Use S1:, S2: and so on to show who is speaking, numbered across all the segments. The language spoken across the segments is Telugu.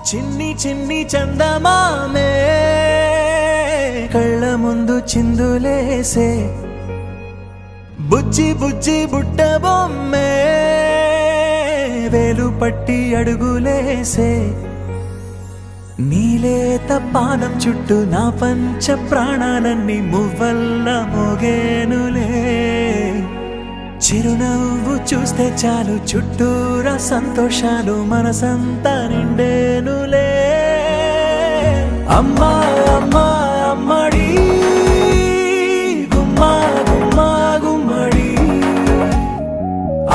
S1: చిన్ని చిన్ని చందమామే కళ్ళ ముందు చిందులేసే బుజ్జి బుజ్జి బుట్ట బొమ్మే వేలు పట్టి అడుగులేసే నీలేత పానం చుట్టూ నా పంచ ప్రాణాలన్నీ మువ్వల్ల మోగేనులే చిరునవ్వు చూస్తే చాలు చుట్టూరా సంతోషాలు మనసంతా నిండేనులే అమ్మా అమ్మా అమ్మడి గుమ్మా గుమ్మా గుమ్మడి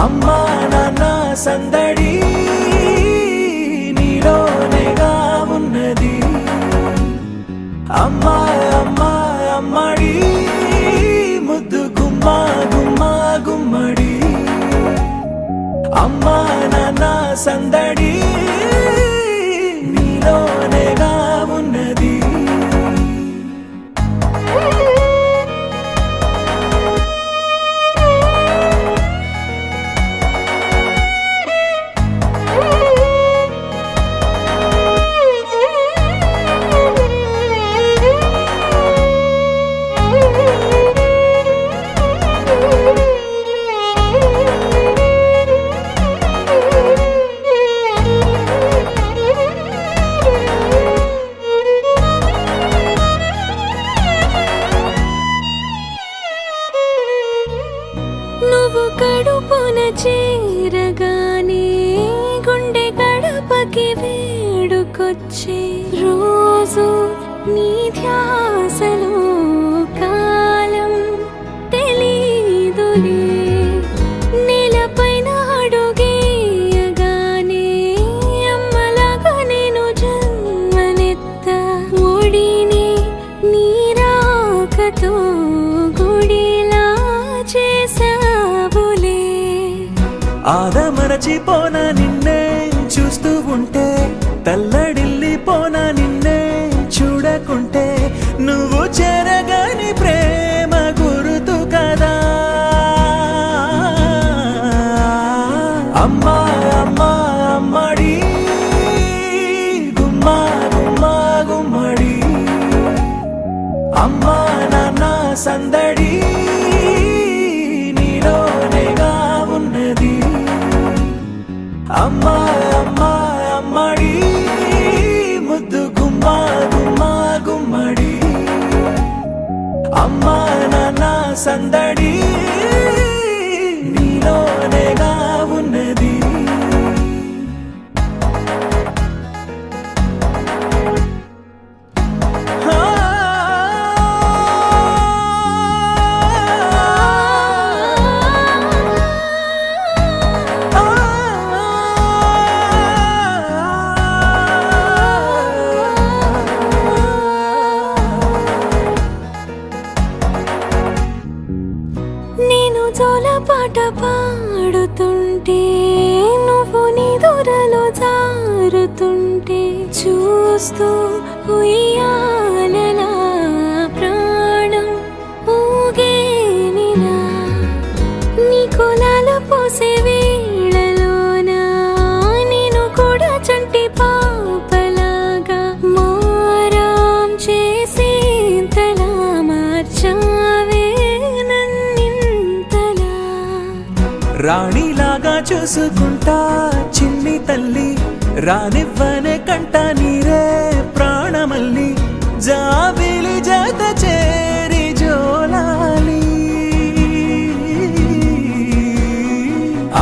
S1: అమ్మా నాన్న సందడి నీలోనేగా ఉన్నది అమ్మా అమ్మా అమ్మడి ముద్దు గుమ్మా గుమ్మా గుమ్మడి అమ్మా నాన్న సందడి నీలోనేగా ఉన్నది
S2: నువ్వు కడుపున చేరగానే గుండె గడపకి వేడుకొచ్చే రోజు నీ ధ్యాసలో కాలం తెలీదులే నేలపైన అడుగేయగానే అమ్మలాగా నేను జన్మనెత్త ఒడిని నీ రాకతో గుడిలా చేసావులే
S1: ఆదమరచిపోనా నిన్నే చూస్తూ ఉంటే తల్లడిల్లిపోనా నిన్నే చూడకుంటే నువ్వు చెరగని ప్రేమ గురుతు కదా అమ్మా అమ్మా అమ్మడి గుమ్మా గుమ్మా గుమ్మడి అమ్మా నాన్న సందడి నీలోనేగా ఉన్నది అమ్మా అమ్మా అమ్మడి ముద్దు గుమ్మా గుమ్మా గుమ్మడి అమ్మా నాన్న సందడి నీలోనేగా ఉన్నది
S2: నేను జోలపాట పాడుతుంటే నువ్వు నిదురలో జారుతుంటే చూస్తూ ఉయ్యాలలా ప్రాణం ఊగేనిలా నీ కులాల పోసే వేళలోన నేను కూడా చంటి పాపలాగా మారాం చేసేంతలా మార్చావే
S1: రాణిలాగా చూసుకుంటా చిన్ని తల్లి రానివ్వనే కంట నీరే ప్రాణమల్లి జాబిలి జత చేరి జోలాలి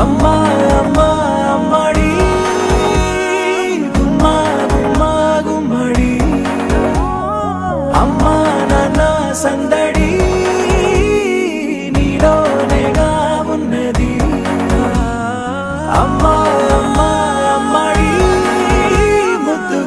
S1: అమ్మా అమ్మా అమ్మడి గుమ్మా గుమ్మా గుమ్మడి అమ్మా నాన్న సందడి నీలోనేగా ఉన్నది అమ్మా అమ్మా అమ్మడి ముద్దు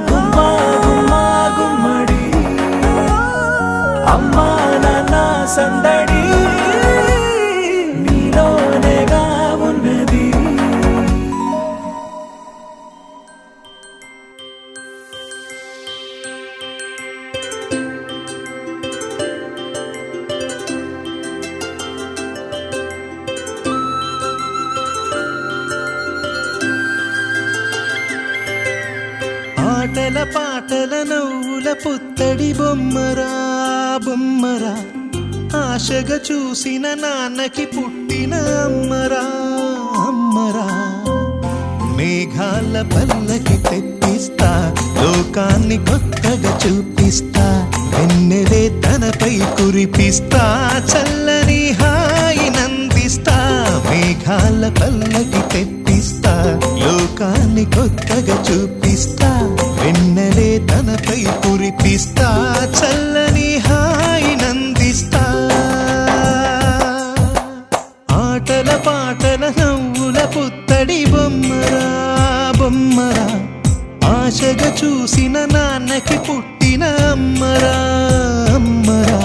S3: ఆటల పాటల నవ్వుల పుత్తడి బొమ్మరా బొమ్మరా ఆశగా చూసిన నాన్నకి పుట్టిన అమ్మరా అమ్మరా మేఘాల పల్లకి తెప్పిస్తా లోకాన్ని కొత్తగా చూపిస్తా వెన్నెలే తనపై కురిపిస్తా చల్లని హాయినందిస్తా మేఘాల పల్లకి తెప్పిస్తా లోకాన్ని కొత్తగా చూపిస్తా వెన్నెలే తనపై కురిపిస్తా చల్లని హాయినందిస్తా ఆటల పాటల నవ్వుల పుత్తడి బొమ్మరా బొమ్మరా ఆశగా చూసిన నాన్నకి పుట్టిన అమ్మరా అమ్మరా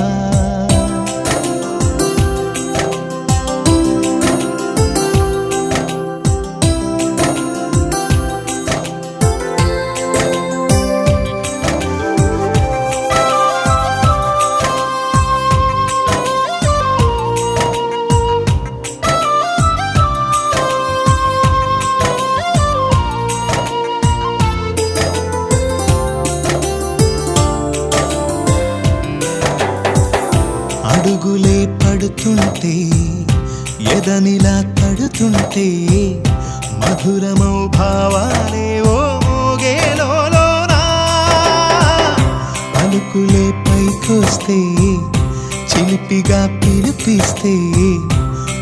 S3: అడుగులే పడుతుంటే ఎదనిలా తడుతుంటే మధురమౌ భావాలే ఓ మోగేలోనా పలుకులే పైకొస్తే చిలిపిగా పిలిపిస్తే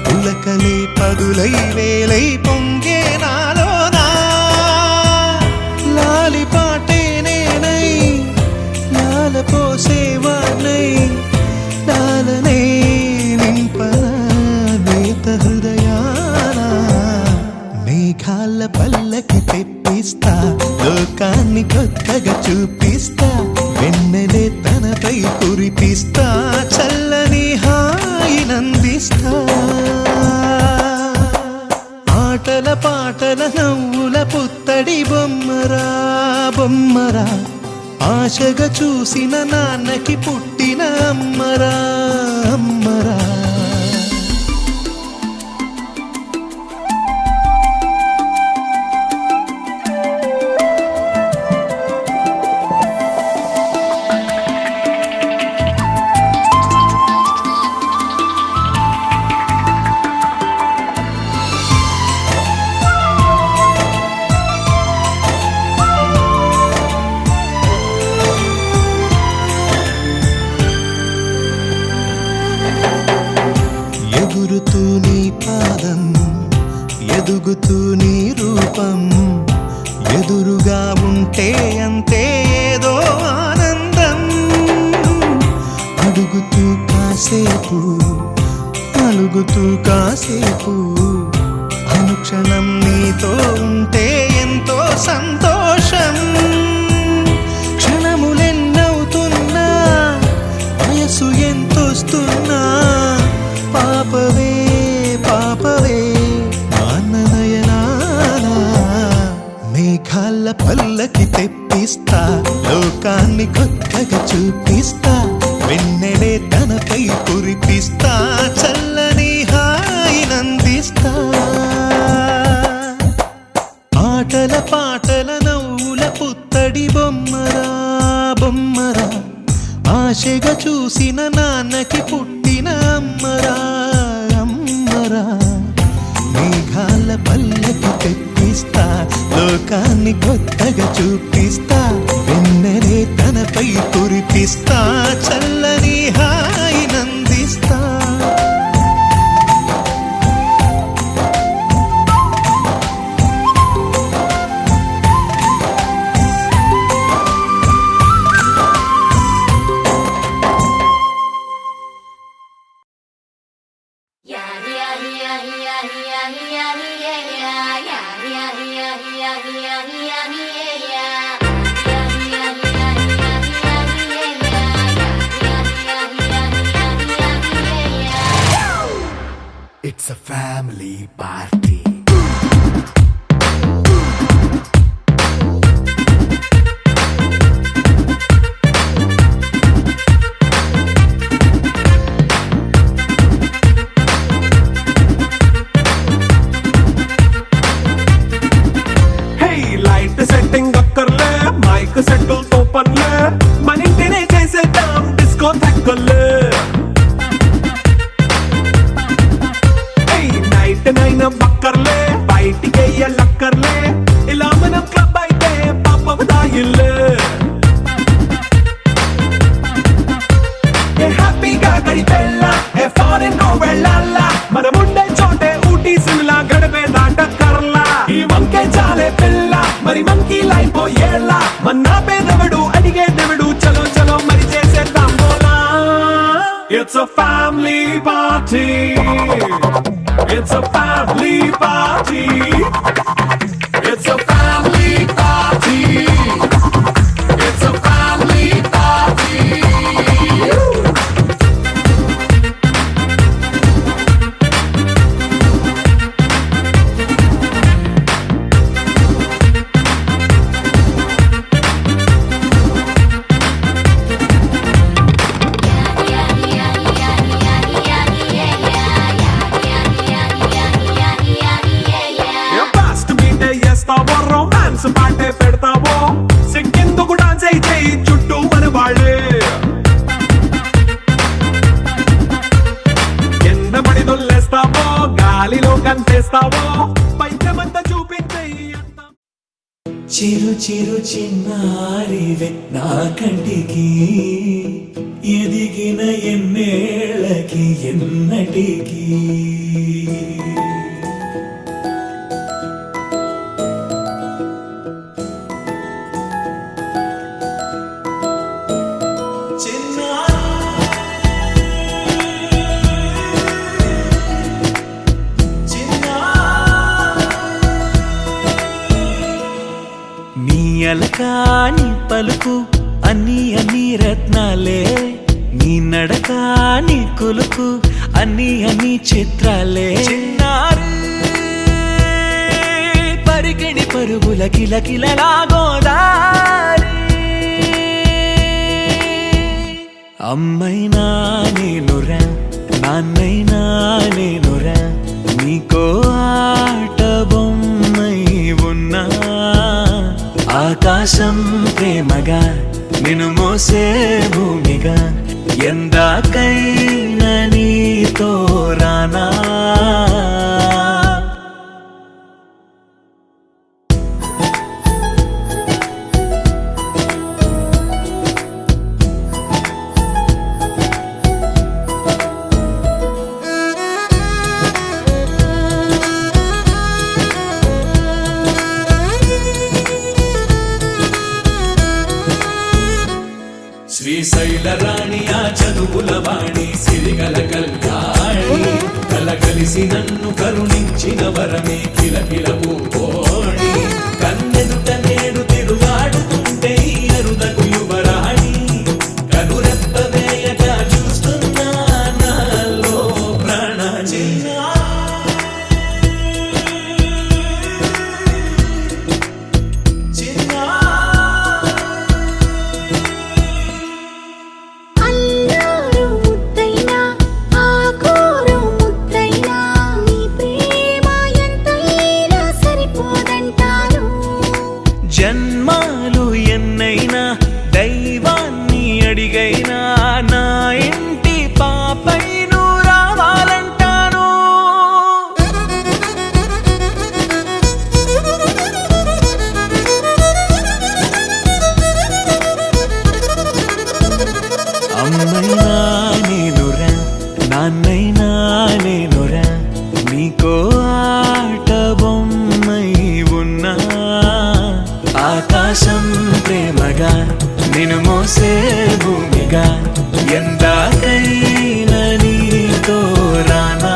S3: పులకలే పదులై వేలై పొంగే నాలోనా లాలి పాటే నేనై లాల పోసేవాణ్ణై లాలనే నింపనేత హృదయాన మేఘాల పల్లకి తెప్పిస్తా లోకాన్ని కొత్తగా చూపిస్తా వెన్నెలే తనపై కురిపిస్తా చల్లని హాయినందిస్తా ఆటల పాటల నవ్వుల పుత్తడి బొమ్మరా బొమ్మరా ఆశగా చూసిన నాన్నకి పుట్టిన అమ్మరా అమ్మరా ఎగురుతూ నీ పాదం ఎదుగుతూ నీ రూపం ఎదురుగా ఉంటే అంతే ఏదో ఆనందం అడుగుతూ కాసేపు అలుగుతూ కాసేపు అనుక్షణం నీతో ఉంటే ఎంతో సంతోషం క్షణములెన్నవుతున్నా వయసు ఎంతొస్తున్నా పాపవే పాపవే నాన్ననయనానా మేఘాల పల్లకి తెప్పిస్తా లోకాన్ని కొత్తగా చూపిస్తా వెన్నెలే తనపై కురిపిస్తా చల్లని హాయినందిస్తా ఆటల పాటల నవ్వుల పుత్తడి బొమ్మరా బొమ్మరా ఆశగా చూసిన నాన్నకి పుట్టిన అమ్మరా అమ్మరా మేఘాల పల్లకి తెప్పిస్తా లోకాన్ని కొత్తగా చూపిస్తా వెన్నెలే తనపై కురిపిస్తా చల్లని హాయినందిస్తా
S1: It's a family party.
S4: Hey, light setting akkar le, mic మరి మంకీ లైన్ పోయేలా మన్నా పేదవడు అడిగేదెవడు చలో చలో మరి చేసేద్దాం బోలా It's a family party It's a family party It's a family party It's a family party romance పాటే పెడతావో సిగ్గెందుకు డాన్స్ అయి చేయి చుట్టూ మన వాళ్ళే కింద పడి దొల్లేస్తావో గాలిలో కంటేస్తావో పైద్యమంతా చూపించేయి
S1: చిరు చిరు చిన్నారివే నా కంటికి ఎదిగిన ఎన్నేళ్ళకి ఎన్నటికి
S3: అలకాని పలుకు అన్ని అన్ని రత్నాలే నీ నడక నీ కులుకు అన్ని అన్ని చిత్రాలే చిన్నారు పరికిణి పరుగుల కిలకిలలాగోదారి అమ్మైనా నేనురా నాన్నైనా నేనురా నీకో ఆట బొమ్మై ఉన్నా ఆకాశం ప్రేమగా నిన్ను మోసే భూమిగా ఎందాకైనా నీతో రానా శ్రీశైల రాణి ఆ చదువుల వాణి సిరిగల కళ్యాణి కలగలిసి నన్ను కరుణించిన వరమే కిలకిల పూకోణి కన్నెదుట నేడు తిరుగాడుతుంటే అరుదకు యువరాణి కనురెప్ప వేయగా చూస్తున్నా నాలో ప్రాణ జన్మాలు ఎన్నైనా దైవాన్ని అడిగైనా నా ఇంటి పాపై నువ్వు రావాలంటాను అమ్మైనా నేనురా నాన్నైనా నేనురా నీకో ఆట బొమ్మై ఉన్నా ఆకాశం ప్రేమగా నిన్ను మోసే భూమిగా ఎందాకైనా నీతో రానా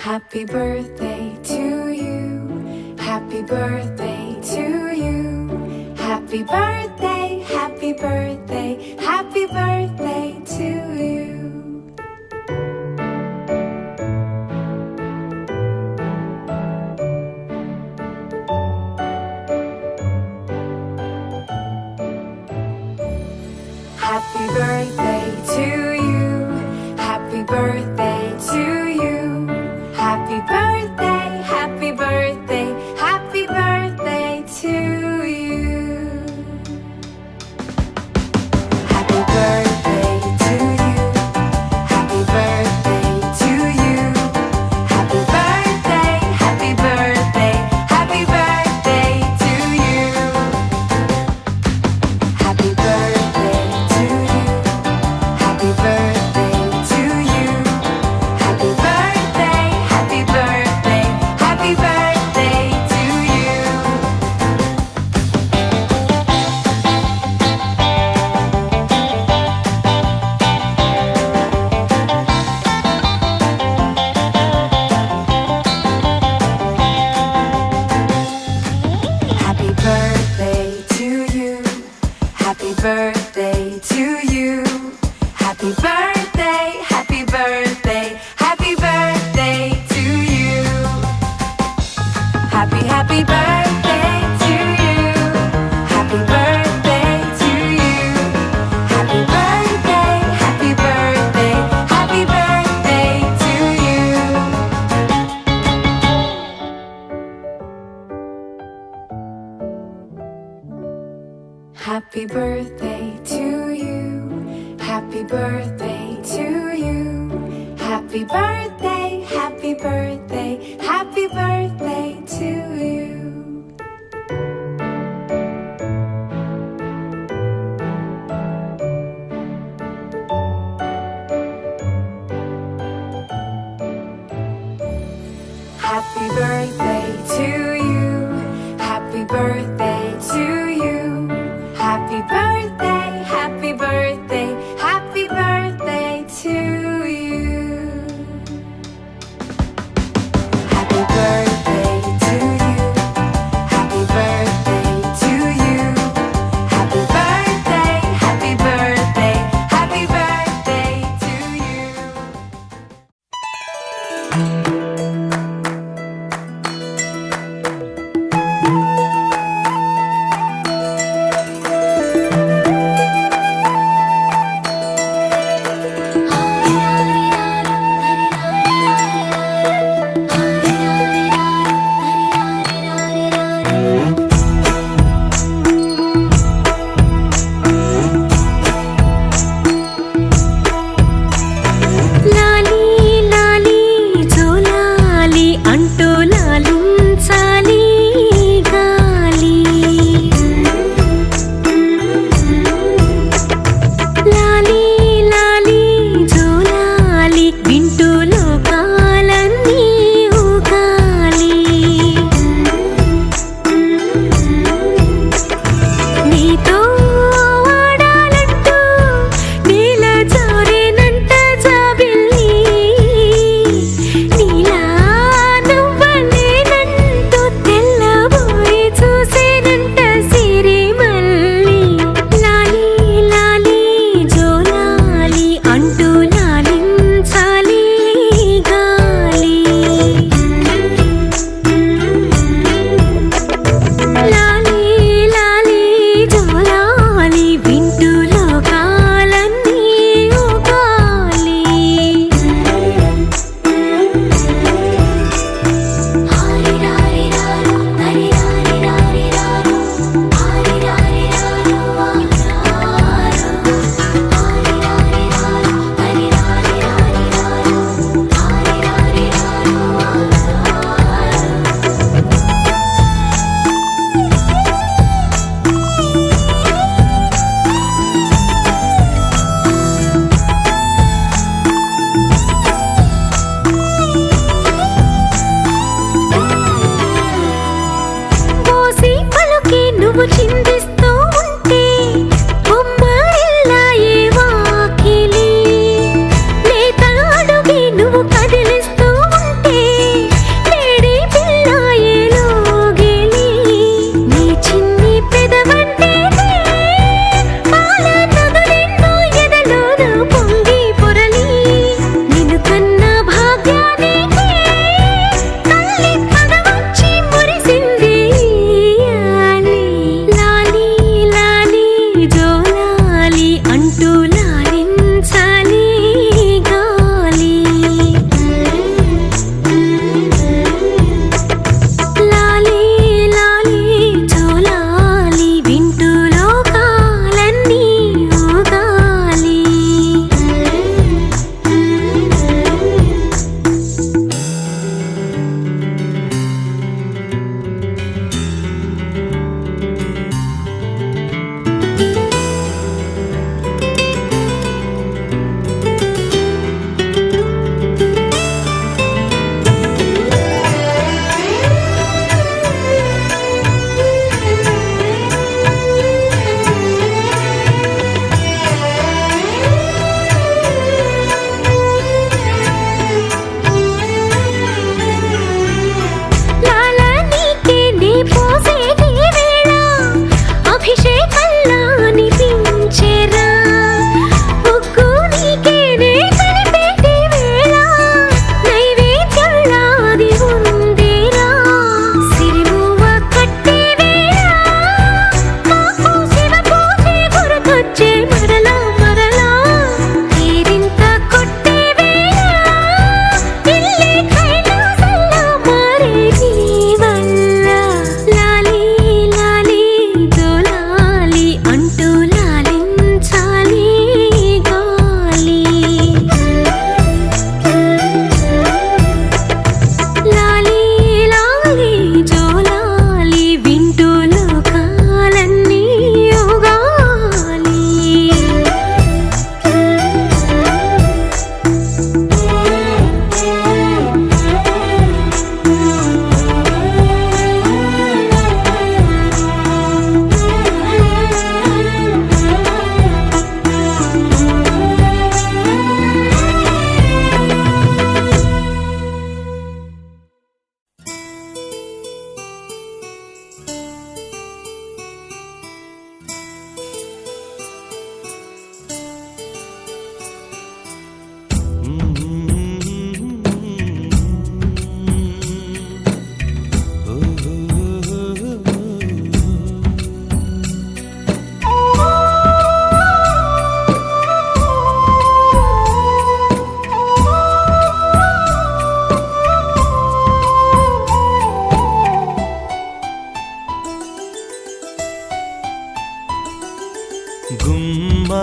S2: Happy birthday to you. Happy birthday to you. Happy birthday, happy birthday, happy birthday to you. Happy birthday to you. Happy birthday to you. Happy birthday, happy birthday, happy birthday to you. Happy birthday to you. Happy birthday to you. Happy birthday, Happy birthday to you. Happy birthday to you. Happy birthday, happy birthday, happy birthday to you. Happy birthday to you. Happy birthday to you. Happy birthday, happy birthday, happy birthday to you. Happy birthday to you. Happy birthday to you. Happy birthday, happy birthday, happy birthday to you. Happy birthday to you. Happy birthday to you. Happy birthday, happy birthday, happy birthday to you.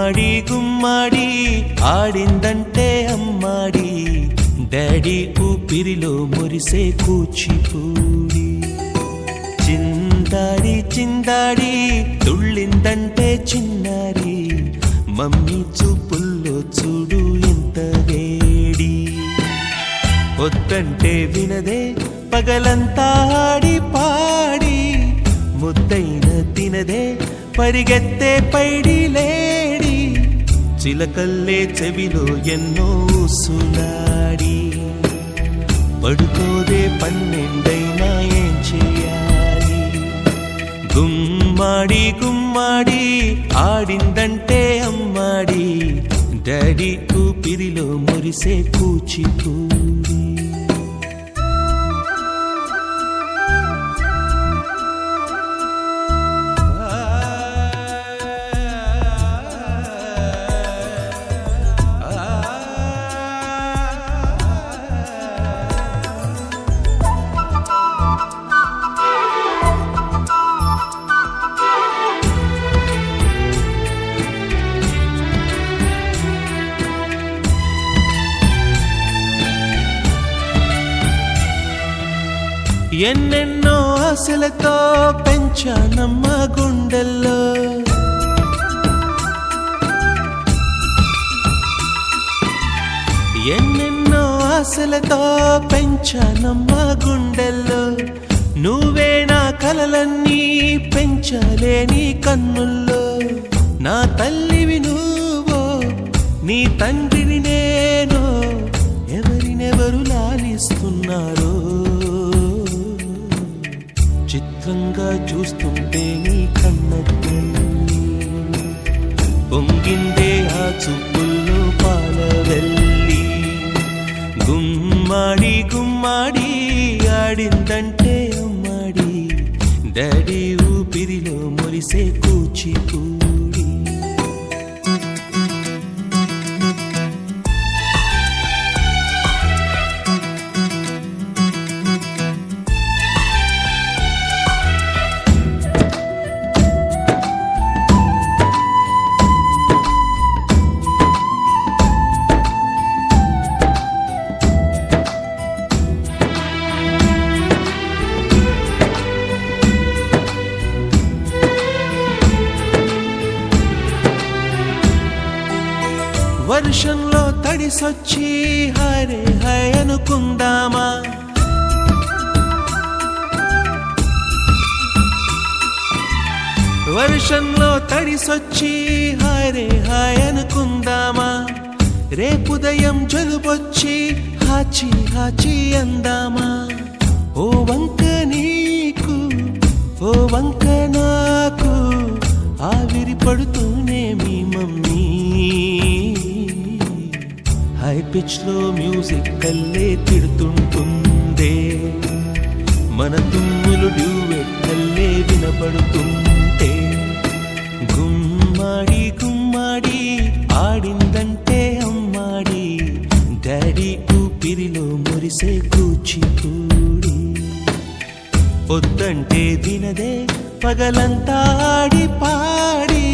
S3: గుమ్మాడి గుమ్మాడి ఆడిందంటే అమ్మాడి డాడీ ఊపిరిలో మురిసే కూచిపూడి చిందాడి చిందాడి తుళ్ళిందంటే చిన్నారి మమ్మీ చూపుల్లో చూడు ఎంత వేడి వద్దంటే వినదే పగలంతా ఆడి పాడి ముద్దైన తినదే పరిగెత్తే పైడి లేడి చిలకల్లే చెవిలో ఎన్నో సులాడి పడుకోదే పన్నెండైనా ఏం చేయాలి గుమ్మాడి గుమ్మాడి ఆడిందంటే అమ్మాడి డాడీ ఊపిరిలో మురిసే కూచిపూడి ఎన్నెన్నో ఆశలతో పెంచానమ్మ గుండెల్లో ఎన్నెన్నో ఆశలతో పెంచానమ్మ గుండెల్లో నువ్వే నా కలలన్నీ పెంచలేని కన్నుల్లో నా తల్లివి నువ్వో నీ తండ్రిని నేను ఎవరినెవరు లాలిస్తున్నారో చిత్రంగా చూస్తుంటే నీ కన్నట్టు పొంగిందే ఆ చూపుల్లో పాలవెల్లి గుమ్మాడి గుమ్మాడి ఆడిందంటే అమ్మాడి డాడీ ఊపిరిలో మురిసే కూచిపూడి వర్షంలో తడిసొచ్చి హరే హై అనుకుందామా వర్షంలో తడిసొచ్చి హరే హై అనుకుందామా రేపుదయం జలుబొచ్చి హాచి హాచి అందామా ఓ వంక నీకు ఓ వంక నాకు ఆవిరి పడుతూనే మీ మమ్మీ హై పిచ్ లో మ్యూజిక్ కల్లే తిడుతుంటుందే మన తుమ్ములు డ్యూయెట్ కల్లే వినపడుతుంటే గుమ్మాడి గుమ్మాడి ఆడిందంటే అమ్మాడి డాడీ ఊపిరిలో మురిసే కూచిపూడి పొద్దంటే వినదే పగలంతా ఆడి పాడి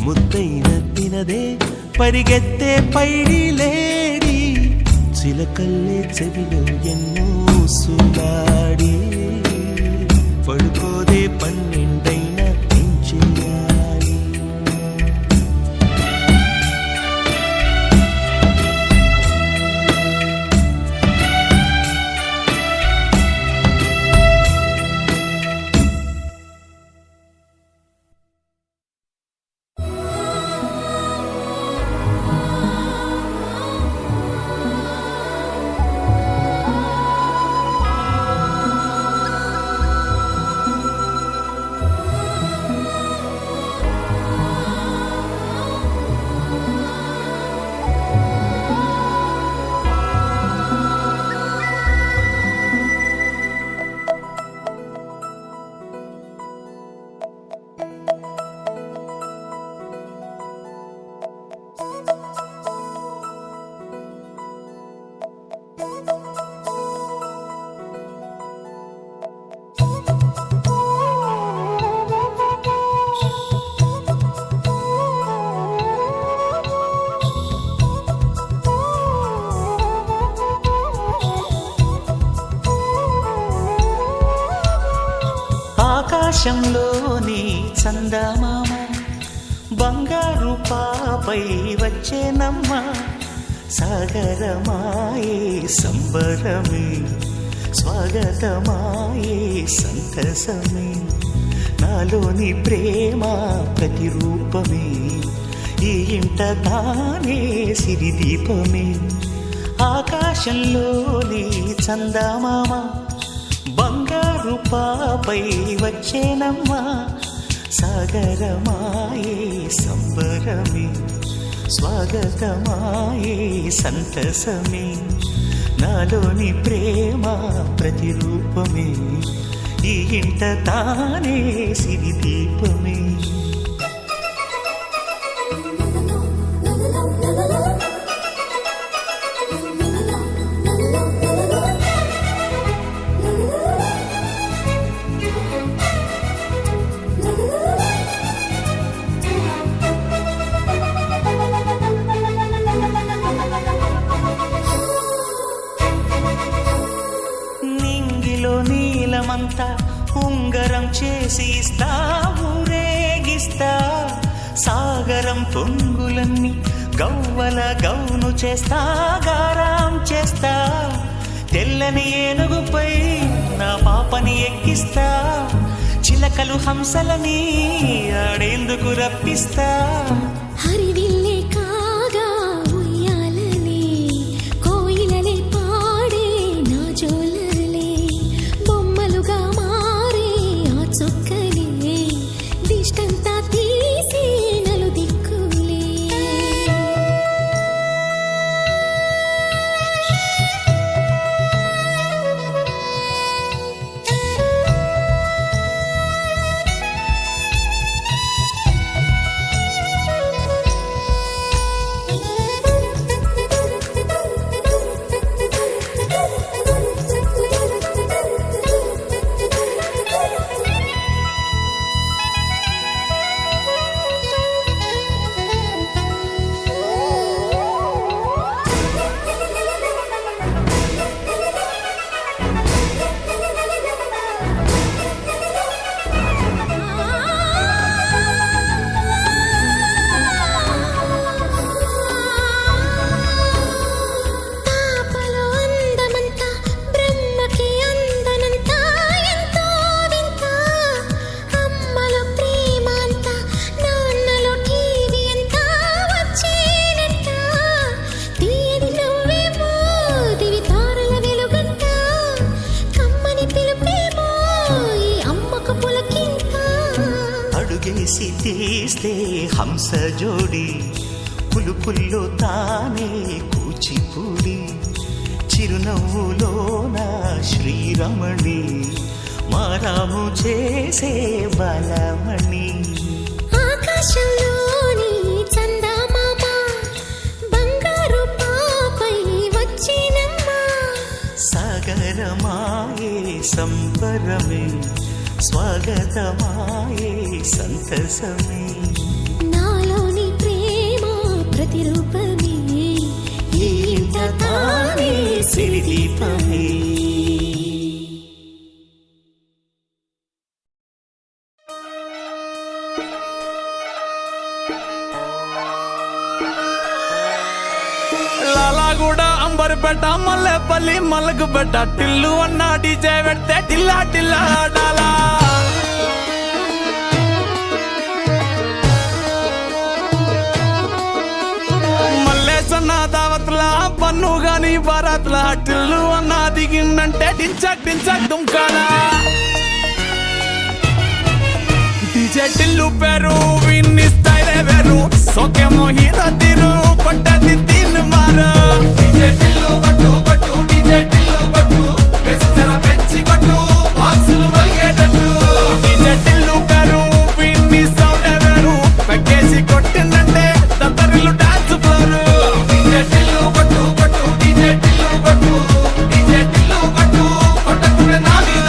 S3: ముద్దైన తినదే పరిగెత్తే పైడి లేడి చిలకల్లే చెవిలో ఎన్నో సులాడి పడుకోదే పన్నెండైనా ఏం చేయాలి ఆకాశంలోని చందమామ బంగారు పాపై వచ్చేనమ్మ సాగరమాయే సంబరమే స్వాగతమాయే సంతసమే నాలోని ప్రేమ ప్రతిరూపమే ఈ ఇంట తానే సిరిదీపమే ఆకాశంలోని చందమామ బంగారు పాపై వచ్చేనమ్మా సాగరమాయే సంబరమే స్వాగతమాయే సంతసమే నాలోని ప్రేమ ప్రతిరూపమే ఈ ఇంట తానే సిరిదీపమే నింగిలో నీలమంతా ఉంగరం చేసి ఇస్తా ఊరేగిస్తా సాగరం పొంగులన్నీ గవ్వల గౌను చేస్తా గారాం చేస్తా తెల్లని ఏనుగుపై నా పాపని ఎక్కిస్తా చిలకలు హంసలని ఆడేందుకు రప్పిస్తా
S5: హరివిల్లే కాగా ఉయ్యాలలే కోయిలలే పాడే నా జోలలే బొమ్మలుగా మారే ఆ చొక్కలే దిష్టంతా తీసి నలు దిక్కులే పాపలో అందమంతా బ్రహ్మకి అందనంతా ఎంతో వింత అమ్మలో ప్రేమ అంతా నాన్నలో టీవీ అంతా వచ్చేనంట తీయని నవ్వేమో దివి తారల వెలుగంట కమ్మని పిలుపేమో ఈ అమ్మకు పులకింత
S3: అడుగేసి తీస్తే హంస జోడి పులుపుల్లో తానే కూచిపూడి చిరునవ్వులోన శ్రీరమణి మారాము చేసే బలమణి
S5: ఆకాశంలోని చందమామ బంగారు పాపై వచ్చినమ్మా
S3: సాగరమాయే సంబరమే స్వాగతమాయే సంతసమే
S5: నాలోని ప్రేమ ప్రతిరూపమే
S3: ఈ ఇంట తానే సిరిదీపమే
S4: లాలాగూడ అంబర్పేట మల్లెపల్లి మలకపేట టిల్లు అన్న డీజే పెడితే టిల్లా టిల్లా ఆడాలా మల్లేసన్న దావత్ల పన్ను గాని బారాత్ల టిల్లు అన్న దిగిందంటే టించక్ టించక్ దుంకాలా డీజే టిల్లు పేరు విన్ని స్టైలే వేరు సోకేమో హీరో తీరు పట్టది తీన్ మారు డీజే టిల్లు పట్టు పట్టు డీజే టిల్లు పట్టు పెంచరా పెంచి కొట్టు బాక్సులు మలిగేటట్టు డీజే టిల్లు పేరు విన్ని సౌండే వేరు పెక్కేసి కొట్టిందంటే దత్తరిల్లు డాన్స్ ఫ్లోరు డీజే టిల్లు పట్టు పట్టు డీజే టిల్లు పట్టు డీజే టిల్లు పట్టు కొట్టకునే నా మీద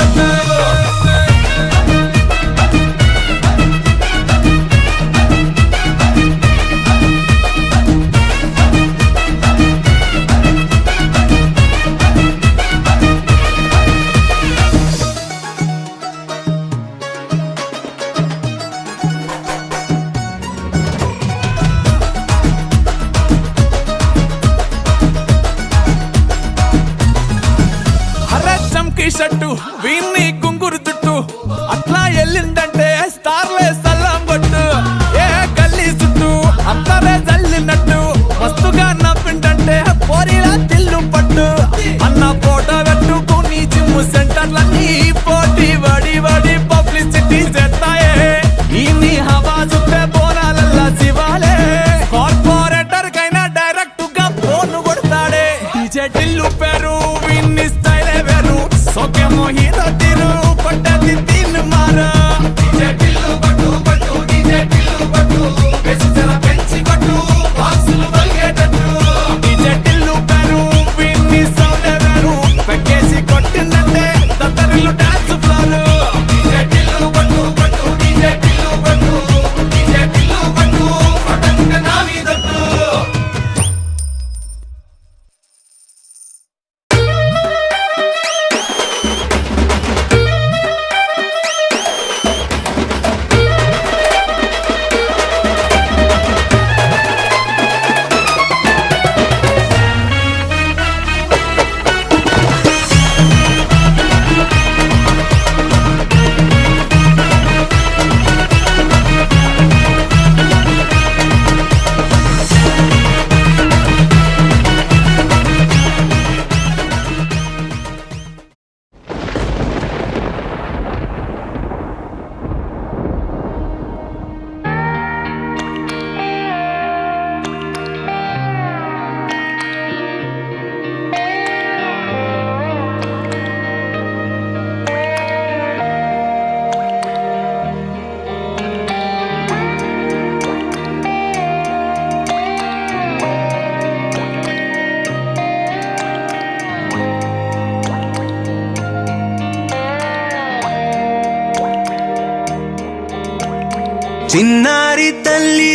S6: చిన్నారి తల్లి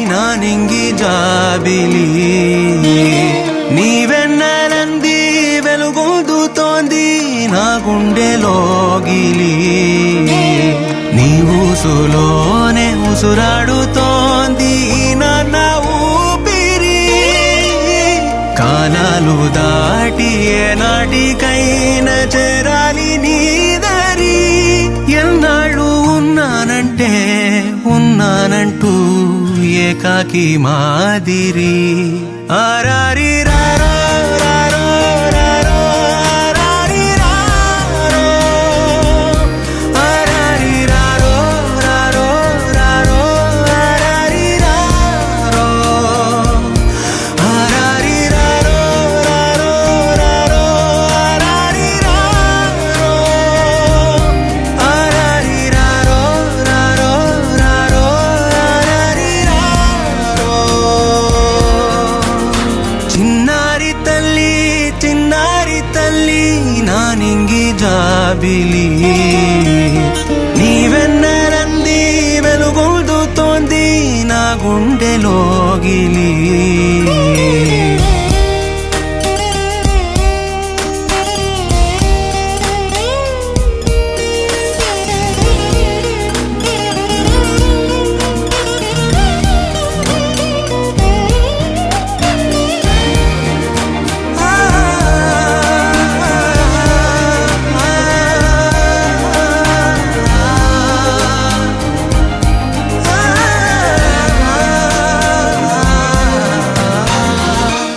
S6: నా నింగి జాబిలి నీవెన్నెలంది వెలుగొందుతోంది నా గుండెలోగిలి నీ ఊసులోనే ఉసురాడుతోంది నాన్న ఊపిరి కాలాలు దాటి ఏనాటికైనా చేరాలి నీ దరి ఎన్నాళ్ళు ఉన్నానంటూ ఏకాకి మాదిరి ఆరారి రారో రారో రారో ఆరారి రారో ఆరారి రారో రారో రారో ఆరారి రారో ఆరారి రారో రారో రారో ఆరారి రారో ఆరారి రారో రారో రారో ఆరారి రారో చిన్నారి తల్లి నా నింగి జాబిలి నీవెన్నెలంది వెలుగొందుతోంది నా గుండెలోగిలి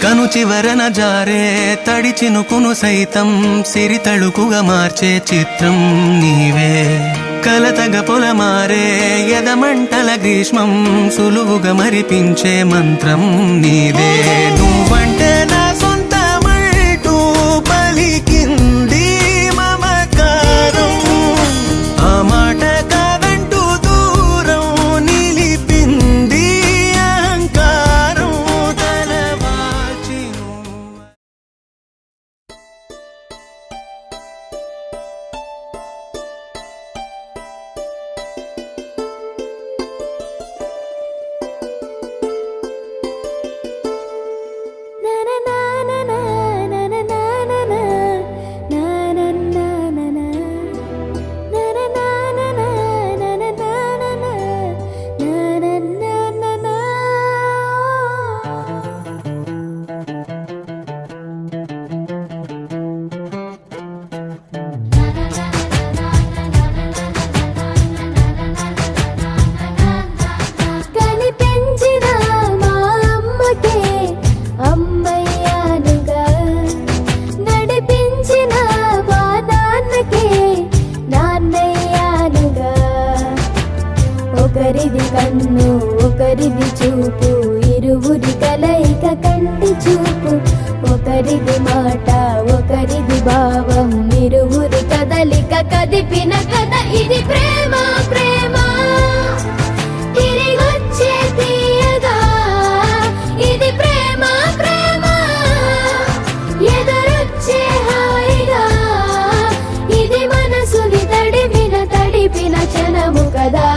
S6: కను చివరన జారే తడి చినుకును సైతం సిరి తళుకుగా మార్చే చిత్రం నీవే కలతగ పొలమారే ఎదమంటల గ్రీష్మం సులువుగా మరిపించే మంత్రం నీదే నువ్వంటే నా సొంతమంటూ పలికింది మమకారం ఆ మాట కాదంటూ దూరం నిలిపింది అహంకారం తలవాల్చి
S5: కనిపించిన మా అమ్మకే అమ్మయ్యానుగా నడిపించిన మా నాన్నకే నాన్నయ్యానుగా ఒకరిది కన్ను ఒకరిది చూపు ఇరువురి కలయిక కంటి చూపు ఒకరిది మాట ఒకరిది భావం ఇరువురి కదలిక కదిపిన కథ ఇది ప్రేమ ప్రేమ తిరిగొచ్చే తీయగా ఇది ప్రేమ ప్రేమ ఎదురొచ్చే హాయిగా ఇది మనసుని తడిపిన క్షణము కదా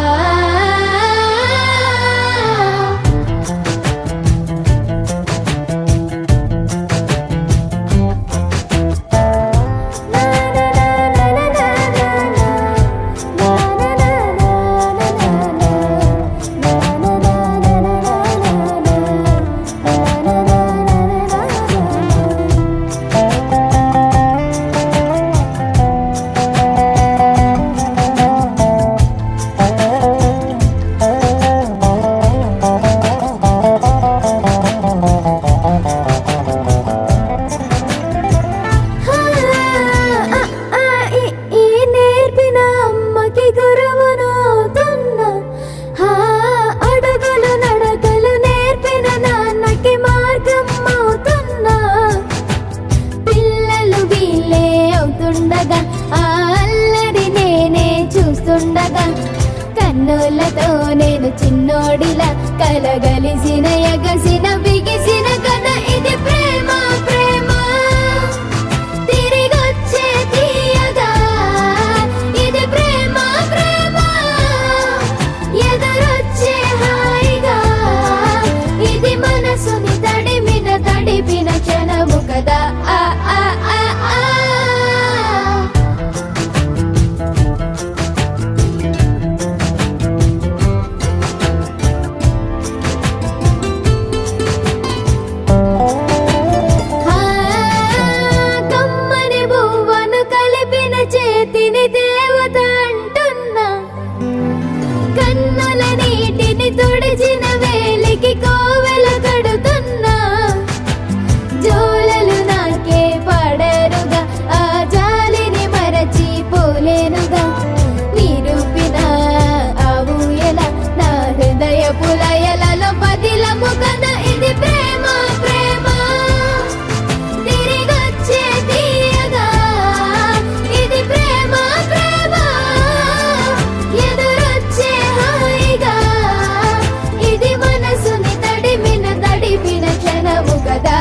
S5: కన్నులతో నేను చిన్నోడిలా కలగలిసిన ఎగసిన బిగిసిన కథ ఇది ప్రేమ ప్రేమ తిరిగొచ్చే తీయగా ఇది ప్రేమ ప్రేమ చేతిని దేవత అంటున్నా కన్నుల నీటిని తుడిచిన వేలికి కోవెల కడుతున్నా జోలలు నాకే పడరుగా ఆ జాలిని మరచిపోలేనుగా నిరూపిన ఆవుయల నా హృదయ పులయలలో పదిలము కదా ఇది ప్రేమ ప్రేమ తిరిగొచ్చే తీయగా ఇది ప్రేమ ప్రేమ ఎదురొచ్చే హాయిగా ఇది మనసుని తడిపిన క్షణము కదా